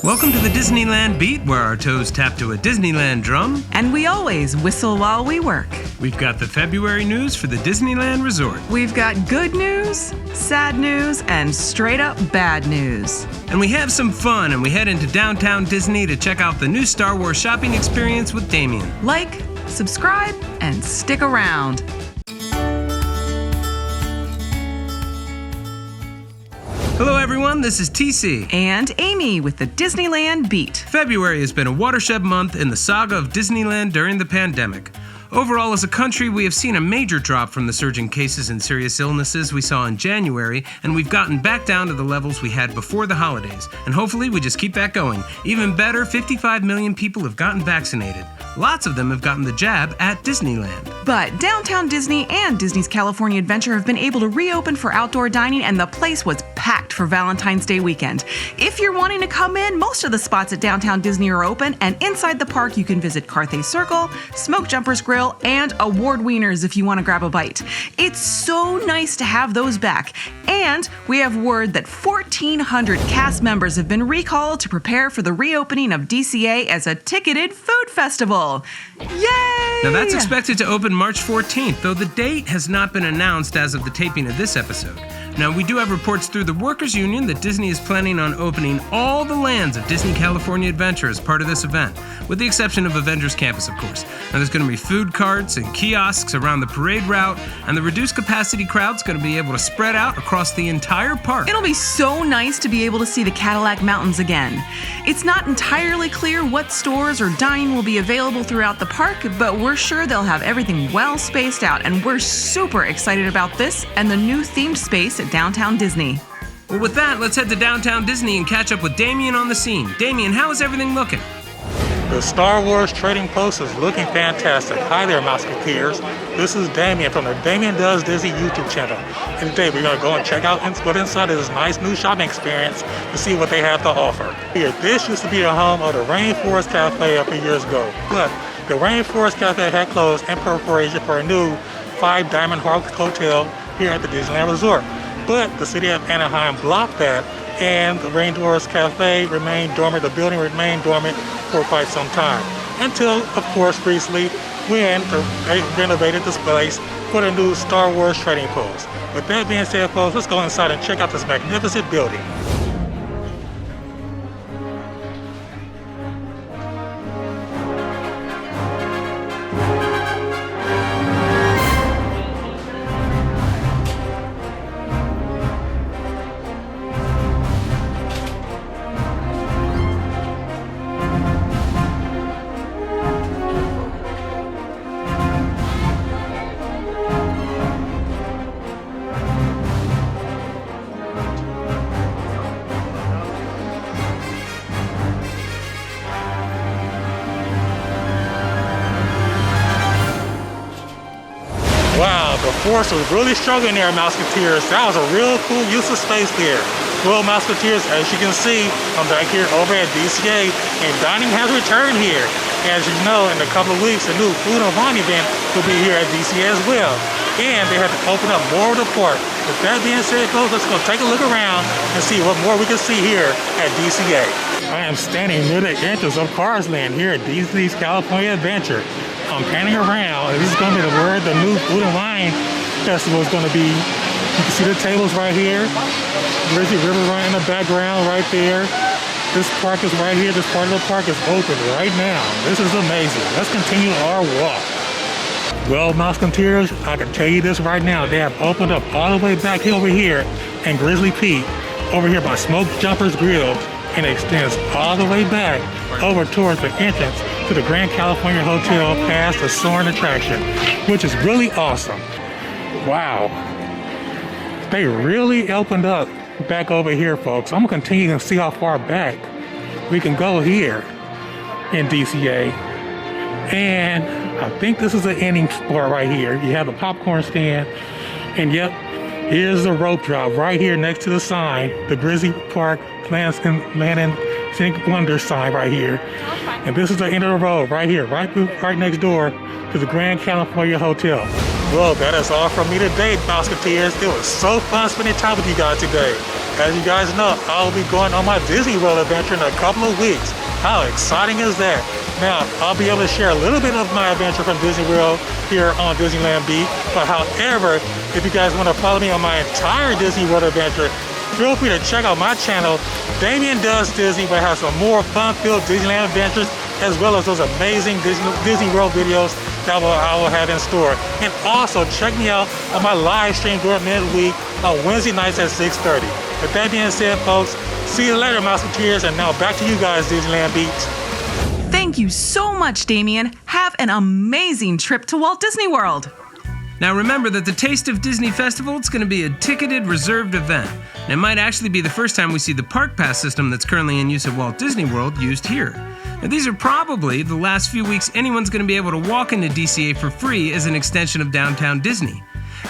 Welcome to the Disneyland Beat, where our toes tap to a Disneyland drum. And we always whistle while we work. We've got the February news for the Disneyland Resort. We've got good news, sad news, and straight up bad news. And we have some fun, and we head into Downtown Disney to check out the new Star Wars shopping experience with Damien. Like, subscribe, and stick around. Hello everyone, this is TC. And Amy with the Disneyland Beat. February has been a watershed month in the saga of Disneyland during the pandemic. Overall, as a country, we have seen a major drop from the surging cases and serious illnesses we saw in January, and we've gotten back down to the levels we had before the holidays. And hopefully we just keep that going. Even better, 55 million people have gotten vaccinated. Lots of them have gotten the jab at Disneyland. But Downtown Disney and Disney's California Adventure have been able to reopen for outdoor dining, and the place was packed for Valentine's Day weekend. If you're wanting to come in, most of the spots at Downtown Disney are open, and inside the park you can visit Carthay Circle, Smoke Jumpers Grill, and Award Wieners if you want to grab a bite. It's so nice to have those back. And we have word that 1,400 cast members have been recalled to prepare for the reopening of DCA as a ticketed food festival. Yay! Now that's expected to open March 14th, though the date has not been announced as of the taping of this episode. Now, we do have reports through the Workers Union that Disney is planning on opening all the lands of Disney California Adventure as part of this event, with the exception of Avengers Campus, of course. Now, there's going to be food carts and kiosks around the parade route, and the reduced capacity crowd's going to be able to spread out across the entire park. It'll be so nice to be able to see the Cadillac Mountains again. It's not entirely clear what stores or dining will be available throughout the park, but we're sure they'll have everything well spaced out, and we're super excited about this and the new themed space at Downtown Disney. Well, with that, let's head to Downtown Disney and catch up with Damien on the scene. Damien, how is everything looking? The Star Wars Trading Post is looking fantastic. Hi there, Mouseketeers. This is Damien from the Damien Does Disney YouTube channel. And today we're going to go and check out what's inside of this nice new shopping experience to see what they have to offer. Here, this used to be the home of the Rainforest Cafe a few years ago. But the Rainforest Cafe had closed in preparation for a new 5-diamond hotel here at the Disneyland Resort. But the city of Anaheim blocked that, and the Rainforest Cafe remained dormant. The building remained dormant for quite some time. Until, of course, recently, when they renovated this place for the new Star Wars Trading Post. With that being said, folks, let's go inside and check out this magnificent building. Wow, the force was really struggling there, Mouseketeers. That was a real cool use of space there. Well, Mouseketeers, as you can see, I'm back here over at DCA, and dining has returned here. As you know, in a couple of weeks, the new Food and Wine event will be here at DCA as well. And they have to open up more of the park. With that being said, folks, let's go take a look around and see what more we can see here at DCA. I am standing near the entrance of Cars Land here at Disney's California Adventure. I'm panning around, and this is going to be where the new Food and Wine Festival is going to be. You can see the tables right here. Grizzly River right in the background right there. This park is right here. This part of the park is open right now. This is amazing. Let's continue our walk. Well, Mouseketeers, I can tell you this right now. They have opened up all the way back over here in Grizzly Peak, over here by Smoke Jumpers Grill, and it extends all the way back over towards the entrance to the Grand California Hotel past the Soarin' attraction, which is really awesome. Wow. They really opened up back over here, folks. I'm gonna continue to see how far back we can go here in DCA. And I think this is the ending spot right here. You have the popcorn stand, and yep, here's the rope drop right here next to the sign, the Grizzly Park Land and Scenic Wonder sign right here. And this is the end of the road right here, right next door to the Grand California Hotel. Well, that is all from me today, Mouseketeers. It was so fun spending time with you guys today. as you guys know, I'll be going on my Disney World adventure in a couple of weeks. How exciting is that? Now, I'll be able to share a little bit of my adventure from Disney World here on Disneyland Beat, but however, if you guys want to follow me on my entire Disney World adventure, feel free to check out my channel. Damien Does Disney, but has some more fun-filled Disneyland adventures, as well as those amazing Disney World videos that I will have in store. And also, check me out on my live stream during midweek on Wednesday nights at 6:30. With that being said, folks, see you later, Mouseketeers, and now back to you guys, Disneyland Beats. Thank you so much, Damien. Have an amazing trip to Walt Disney World. Now remember that the Taste of Disney Festival, it's going to be a ticketed, reserved event. And it might actually be the first time we see the Park Pass system that's currently in use at Walt Disney World used here. Now these are probably the last few weeks anyone's going to be able to walk into DCA for free as an extension of Downtown Disney.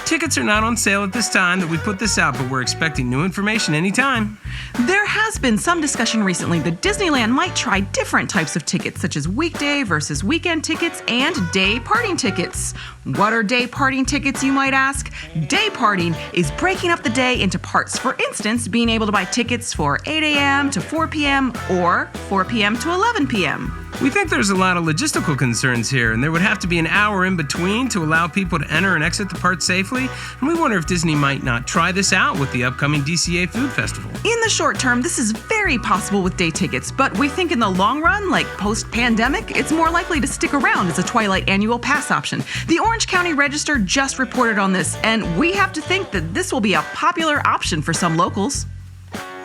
Tickets are not on sale at this time that we put this out, but we're expecting new information anytime. There has been some discussion recently that Disneyland might try different types of tickets, such as weekday versus weekend tickets and day parting tickets. What are day parting tickets, you might ask? Day parting is breaking up the day into parts. For instance, being able to buy tickets for 8 a.m. to 4 p.m. or 4 p.m. to 11 p.m. We think there's a lot of logistical concerns here, and there would have to be an hour in between to allow people to enter and exit the park safely, and we wonder if Disney might not try this out with the upcoming DCA Food Festival. In the short term, this is very possible with day tickets, but we think in the long run, like post-pandemic, it's more likely to stick around as a Twilight annual pass option. The Orange County Register just reported on this, and we have to think that this will be a popular option for some locals.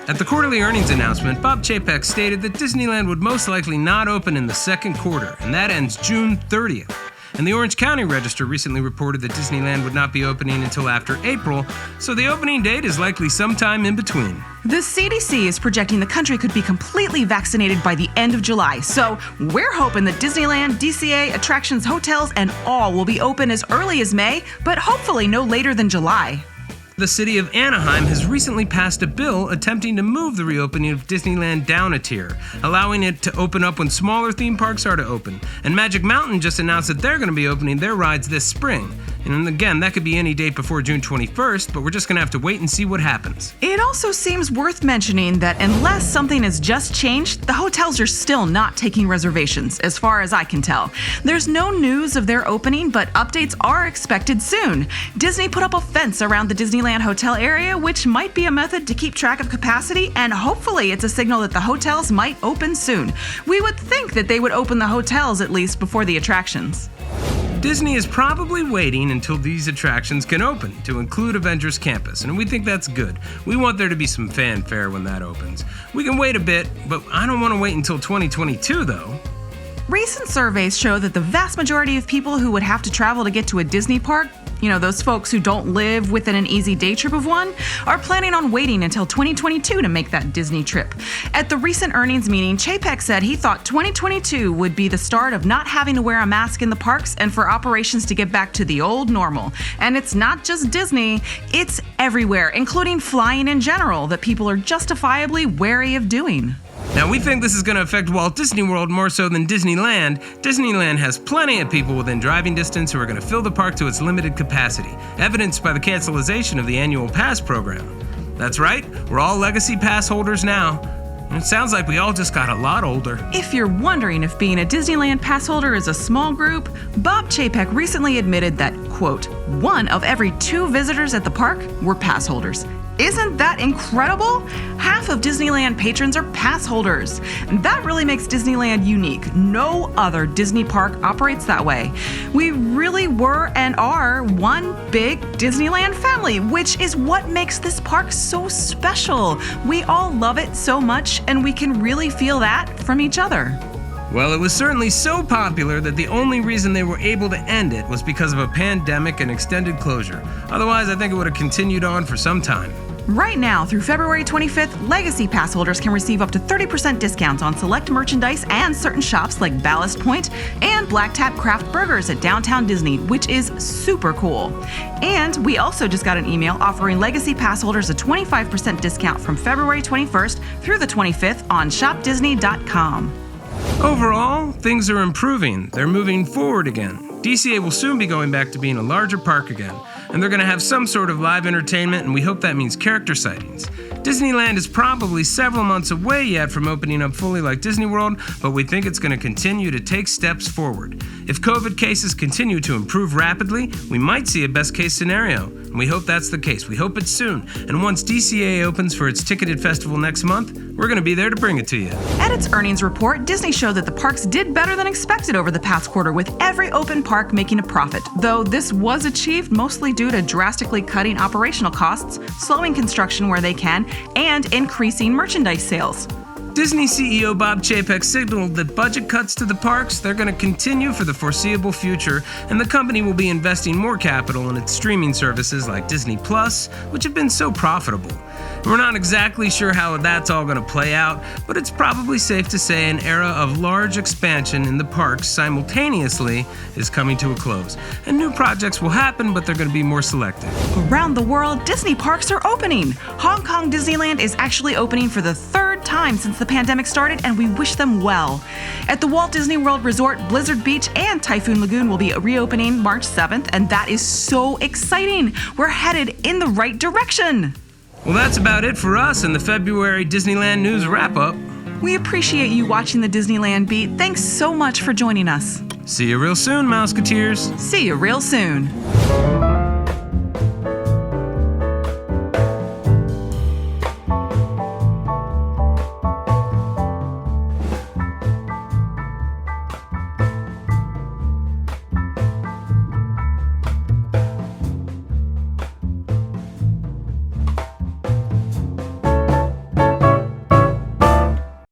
At the quarterly earnings announcement, Bob Chapek stated that Disneyland would most likely not open in the second quarter, and that ends June 30th. And the Orange County Register recently reported that Disneyland would not be opening until after April, so the opening date is likely sometime in between. The CDC is projecting the country could be completely vaccinated by the end of July, so we're hoping that Disneyland, DCA, attractions, hotels, and all will be open as early as May, but hopefully no later than July. The city of Anaheim has recently passed a bill attempting to move the reopening of Disneyland down a tier, allowing it to open up when smaller theme parks are to open. And Magic Mountain just announced that they're going to be opening their rides this spring. And again, that could be any date before June 21st, but we're just going to have to wait and see what happens. It also seems worth mentioning that unless something has just changed, the hotels are still not taking reservations, as far as I can tell. There's no news of their opening, but updates are expected soon. Disney put up a fence around the Disneyland hotel area, which might be a method to keep track of capacity, and hopefully it's a signal that the hotels might open soon. We would think that they would open the hotels at least before the attractions. Disney is probably waiting until these attractions can open, to include Avengers Campus, and we think that's good. We want there to be some fanfare when that opens. We can wait a bit, but I don't want to wait until 2022 though. Recent surveys show that the vast majority of people who would have to travel to get to a Disney park, those folks who don't live within an easy day trip of one, are planning on waiting until 2022 to make that Disney trip. At the recent earnings meeting, Chapek said he thought 2022 would be the start of not having to wear a mask in the parks and for operations to get back to the old normal. And it's not just Disney, it's everywhere, including flying in general, that people are justifiably wary of doing. Now, we think this is going to affect Walt Disney World more so than Disneyland. Disneyland has plenty of people within driving distance who are going to fill the park to its limited capacity, evidenced by the cancellation of the annual pass program. That's right, we're all legacy pass holders now. It sounds like we all just got a lot older. If you're wondering if being a Disneyland pass holder is a small group, Bob Chapek recently admitted that, quote, 1 of every 2 visitors at the park were pass holders. Isn't that incredible? Half of Disneyland patrons are pass holders. That really makes Disneyland unique. No other Disney park operates that way. We really were and are one big Disneyland family, which is what makes this park so special. We all love it so much, and we can really feel that from each other. Well, it was certainly so popular that the only reason they were able to end it was because of a pandemic and extended closure. Otherwise, I think it would have continued on for some time. Right now, through February 25th, Legacy Pass holders can receive up to 30% discounts on select merchandise and certain shops like Ballast Point and Black Tap Craft Burgers at Downtown Disney, which is super cool. And we also just got an email offering Legacy Pass holders a 25% discount from February 21st through the 25th on shopdisney.com. Overall, things are improving. They're moving forward again. DCA will soon be going back to being a larger park again. and they're going to have some sort of live entertainment, and we hope that means character sightings. Disneyland is probably several months away yet from opening up fully like Disney World, but we think it's going to continue to take steps forward. If COVID cases continue to improve rapidly, we might see a best case scenario, and we hope that's the case. We hope it's soon, and once DCA opens for its ticketed festival next month, we're going to be there to bring it to you. At its earnings report, Disney showed that the parks did better than expected over the past quarter, with every open park making a profit, though this was achieved mostly due to drastically cutting operational costs, slowing construction where they can, and increasing merchandise sales. Disney CEO Bob Chapek signaled that budget cuts to the parks, they're going to continue for the foreseeable future, and the company will be investing more capital in its streaming services like Disney Plus, which have been so profitable. We're not exactly sure how that's all going to play out, but it's probably safe to say an era of large expansion in the parks simultaneously is coming to a close. And new projects will happen, but they're going to be more selective. Around the world, Disney parks are opening. Hong Kong Disneyland is actually opening for the third time since the pandemic started, and we wish them well. At the Walt Disney World Resort, Blizzard Beach and Typhoon Lagoon will be reopening March 7th, and that is so exciting. We're headed in the right direction. Well, that's about it for us in the February Disneyland News Wrap-Up. We appreciate you watching the Disneyland Beat. Thanks so much for joining us. See you real soon, Mouseketeers. See you real soon.